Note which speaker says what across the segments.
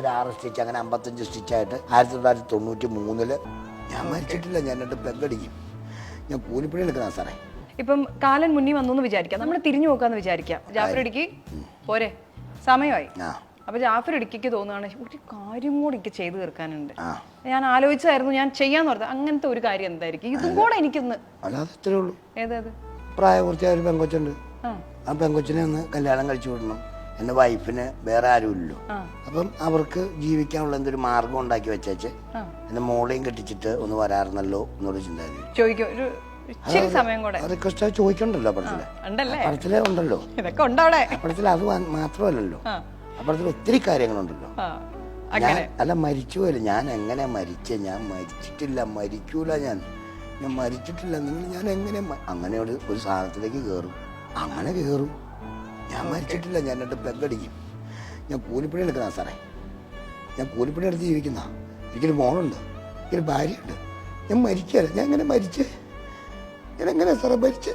Speaker 1: ഒരു 6 സ്റ്റിച്ച് അങ്ങനെ 55 സ്റ്റിച്ചായിട്ട് 1993 ഞാൻ മരിച്ചിട്ടില്ല. ഞാൻ 2 പെഗടിക്കും. ഞാൻ കൂലിപ്പണി എടുക്കുന്ന സാറേ.
Speaker 2: ഇപ്പം കാലൻ മുന്നിൽ വന്നു എന്ന് വിചാരിക്കാം, നമ്മൾ തിരിഞ്ഞു നോക്കാന്ന് വിചാരിക്കാം. ജാഫർ ഇടുക്കി പോരെ, സമയമായി. അപ്പൊ ജാഫർ ഇടുക്കിക്ക് തോന്നുകയാണ് ഒരു കാര്യം കൂടി എനിക്ക് ചെയ്തു തീർക്കാനുണ്ട്. ഞാൻ ആലോചിച്ചായിരുന്നു ഞാൻ ചെയ്യാന്ന് പറഞ്ഞത്. അങ്ങനത്തെ ഒരു കാര്യം എന്തായിരിക്കും? ഇതും കൂടെ എനിക്കൊന്ന്.
Speaker 1: അല്ലാതെ ഇത്രേ ഉള്ളൂ.
Speaker 2: ഏതേത്?
Speaker 1: പ്രായപൂർത്തിയായ ഒരു പെങ്കൊച്ചുണ്ട്. ആ പെങ്കൊച്ചിനെ ഒന്ന് കല്യാണം കഴിച്ചു വിടണം. എൻ്റെ വൈഫിന് വേറെ ആരുമില്ലല്ലോ. അപ്പം അവർക്ക് ജീവിക്കാനുള്ള എന്തൊരു മാർഗം ഉണ്ടാക്കി വെച്ചേച്ച് എൻ്റെ മോളെയും കെട്ടിച്ചിട്ട് ഒന്ന് വരാറുന്നല്ലോ എന്നൊരു ചിന്താഗതി റിക്വസ്റ്റ് ചോദിക്കണ്ടല്ലോ. പടത്തിലെ ഉണ്ടല്ലോ. പടത്തിൽ അത് മാത്രമല്ലല്ലോ, അപ്പുറത്തിൽ ഒത്തിരി കാര്യങ്ങളുണ്ടല്ലോ. അല്ല മരിച്ചുപോയില്ല. ഞാൻ എങ്ങനെ മരിച്ചേ? ഞാൻ മരിച്ചിട്ടില്ല, മരിക്കൂല. ഞാൻ മരിച്ചിട്ടില്ല. ഞാൻ എങ്ങനെ അങ്ങനെ ഒരു സാധനത്തിലേക്ക് കയറും? അങ്ങനെ കയറും. ഞാൻ മരിച്ചിട്ടില്ല. ഞാൻ 2 പെഗടിക്കും. ഞാൻ കൂലിപ്പണി എടുക്കുന്ന സാറേ. ഞാൻ കൂലിപ്പണി എടുത്ത് ജീവിക്കുന്ന. എനിക്കൊരു മോളുണ്ട്, എനിക്കൊരു ഭാര്യയുണ്ട്. ഞാൻ മരിക്കല്ല. ഞാൻ എങ്ങനെ മരിച്ചേ? ഞാൻ എങ്ങനെ സാറേ മരിച്ചേ?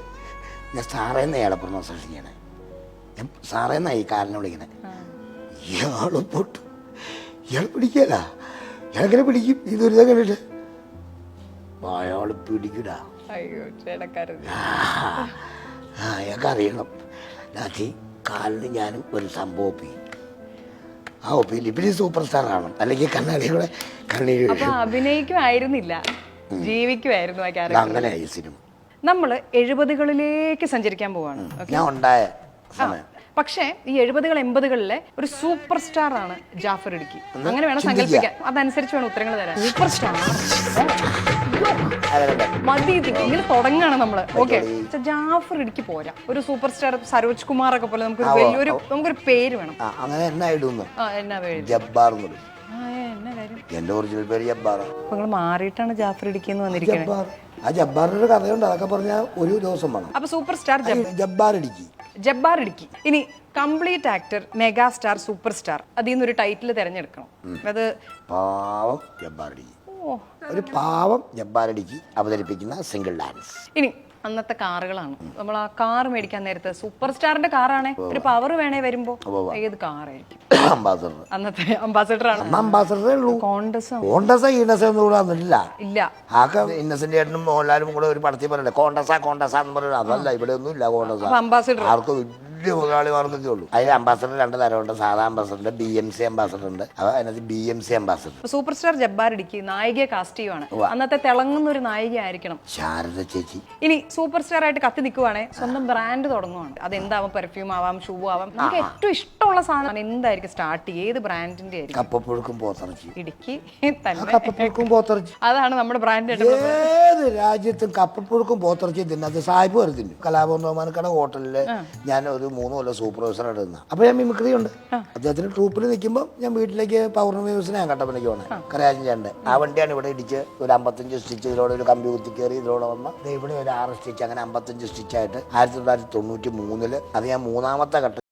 Speaker 1: ഞാൻ സാറേന്ന് ഇയാളെ പ്രൊണൗൺസിയേഷൻ ചെയ്യണേ. ഞാൻ സാറേന്നായി കാലിനെ വിളിക്കണേ. ഇയാള് പൊട്ടു. ഇയാൾ പിടിക്കല. ഇയാളെങ്ങനെ പിടിക്കും? ഈ ദുരിതം കണ്ടിട്ട് അയാൾ പിടിക്കൂല. അയാൾക്ക് അറിയണം. രാത്രി കാലിന് ഞാനും ഒരു സംഭവം ഒപ്പിക്കും. ആ ഒപ്പിയിൽ ഇവര് സൂപ്പർ സ്റ്റാർ ആണ്, അല്ലെങ്കിൽ കണ്ണാടിയുടെ കണ്ണീര്
Speaker 2: അഭിനയിക്കുമായിരുന്നില്ല, ജീവിക്കുമായിരുന്നു.
Speaker 1: അങ്ങനെ ആയി സിനിമ.
Speaker 2: നമ്മള് 70കളിലേക്ക് സഞ്ചരിക്കാൻ പോവാണ്.
Speaker 1: ഞാൻ ഉണ്ടായ സമയം.
Speaker 2: പക്ഷേ ഈ 70കൾ 80കളിലെ ഒരു സൂപ്പർ സ്റ്റാർ ആണ് ജാഫർ ഇടുക്കി. അങ്ങനെ വേണം സങ്കല്പിക്കാൻ. അതനുസരിച്ച് വേണം ഉത്തരങ്ങൾ തരാൻ. സൂപ്പർ സ്റ്റാർ മതി. ഇങ്ങനെ തുടങ്ങാണ് നമ്മള്. ഓക്കെ, ജാഫർ ഇടുക്കി പോരാ. ഒരു സൂപ്പർ സ്റ്റാർ സരോജ് കുമാർ ഒക്കെ പോലെ നമുക്കൊരു വലിയൊരു നമുക്കൊരു പേര് വേണം.
Speaker 1: എന്നാ പേര്? ജബ്ബാർ. എന്റെ ഒറിജിനൽ പേര് ജബ്ബാറാണ്.
Speaker 2: നിങ്ങൾ മാറിയിട്ടാണ് ജാഫർ ഇടുക്കി എന്ന് വന്നിരിക്കുന്നത്.
Speaker 1: ആ ജബ്ബാറിന്റെ കഥയുണ്ട്, അതൊക്കെ പറഞ്ഞാൽ ഒരു ദിവസം വേണം.
Speaker 2: അപ്പൊ സൂപ്പർ സ്റ്റാർ
Speaker 1: ജബ്ബാർ ഇടുക്കി.
Speaker 2: ജബ്ബാർ ഇടുക്കി. ഇനി complete actor, mega star, super star, അതിൽ നിന്നൊരു ടൈറ്റിൽ തിരഞ്ഞെടുക്കണം. അത്
Speaker 1: പാവം ജബ്ബാർ ഇടുക്കി. ഒരു പാവം ജബ്ബാർ ഇടുക്കി അവതരിപ്പിക്കുന്ന സിംഗിൾ ഡാൻസ്.
Speaker 2: ഇനി അന്നത്തെ കാറുകളാണ്. നമ്മൾ ആ കാർ മേടിക്കാൻ നേരത്തെ സൂപ്പർ സ്റ്റാറിന്റെ കാറാണ്. ഒരു പവർ വേണേ വരുമ്പോ ഏത് കാറായിരിക്കും? അന്നത്തെ അംബാസഡർ ആണ്. ഇല്ല.
Speaker 1: ഇന്നസെന്റ് ചേട്ടനും മോഹൻലാലും കൂടെ ഒരു പടത്തിൽ പറയല്ലേ കോണ്ടസ എന്ന് പറയുന്നത്. അതല്ല, ഇവിടെ ഒന്നും ഇല്ല കോണ്ടസ.
Speaker 2: അംബാസഡർ
Speaker 1: ആർക്കും വലിയ മുതലാളിമാർക്കൊക്കെ ഉള്ളൂ. അതിൽ അംബാസഡർ 2 തരമുണ്ട്. സാധാ അംബാസഡർ, BMC അംബാസഡർ ഉണ്ട്. അതിനകത്ത് BMC ambassador.
Speaker 2: Super star Jabbar Idukki നായികയെ കാസ്റ്റ് ചെയ്യുവാണ്. അന്നത്തെ തിളങ്ങുന്ന ഒരു നായിക ആയിരിക്കണം
Speaker 1: ശാരദ ചേച്ചി.
Speaker 2: ഇനി സൂപ്പർ സ്റ്റാർ ആയിട്ട് കത്തി നിൽക്കുവാണെ സ്വന്തം ബ്രാൻഡ് തുടങ്ങുവാണ്. അതെന്താവും? പെർഫ്യൂം ആവാം, ഷൂ ആവാം. നമുക്ക് ഏറ്റവും ഇഷ്ടമുള്ള സാധനം എന്തായിരിക്കും? സ്റ്റാർട്ട് ഏത് ബ്രാൻഡിന്റെ ആയിരിക്കും?
Speaker 1: കപ്പപ്പുഴുക്കും പോത്തിറച്ചി.
Speaker 2: ഇടുക്കി
Speaker 1: കപ്പപ്പുഴുക്കും പോത്തിറച്ചി
Speaker 2: അതാണ് നമ്മുടെ ബ്രാൻഡ്.
Speaker 1: ഏത് രാജ്യത്തും കപ്പപ്പുഴുക്കും പോത്തിറച്ചി തിന്നത് സാഹിബ് വരെ തിന്നും. കലാഭവൻ റഹ്മാൻക്കട ഹോട്ടലില് ഞാൻ ഒരു 3 കൊല്ലം സൂപ്പർവൈസറായിട്ട് നിന്ന. അപ്പൊ ഞാൻ മിമിക്രി ഉണ്ട്. അദ്ദേഹത്തിന് ട്രൂപ്പിൽ നിൽക്കുമ്പോൾ ഞാൻ വീട്ടിലേക്ക് പൗർണമി ദിവസം ഞാൻ കട്ടപ്പനയ്ക്ക് പോണേ. കരയാജൻ ചേട്ടൻ ആ വണ്ടിയാണ് ഇവിടെ ഇടിച്ച് ഒരു 55 സ്റ്റിച്ച് ഇതിലൂടെ ഒരു കമ്പി കുത്തി കയറി ഇതിലൂടെ വന്ന ഇവിടെ ഒരു 6 സ്റ്റിച്ച് അങ്ങനെ 55 സ്റ്റിച്ചായിട്ട് 1993 അത് ഞാൻ 3ാമത്തെ ഘട്ടം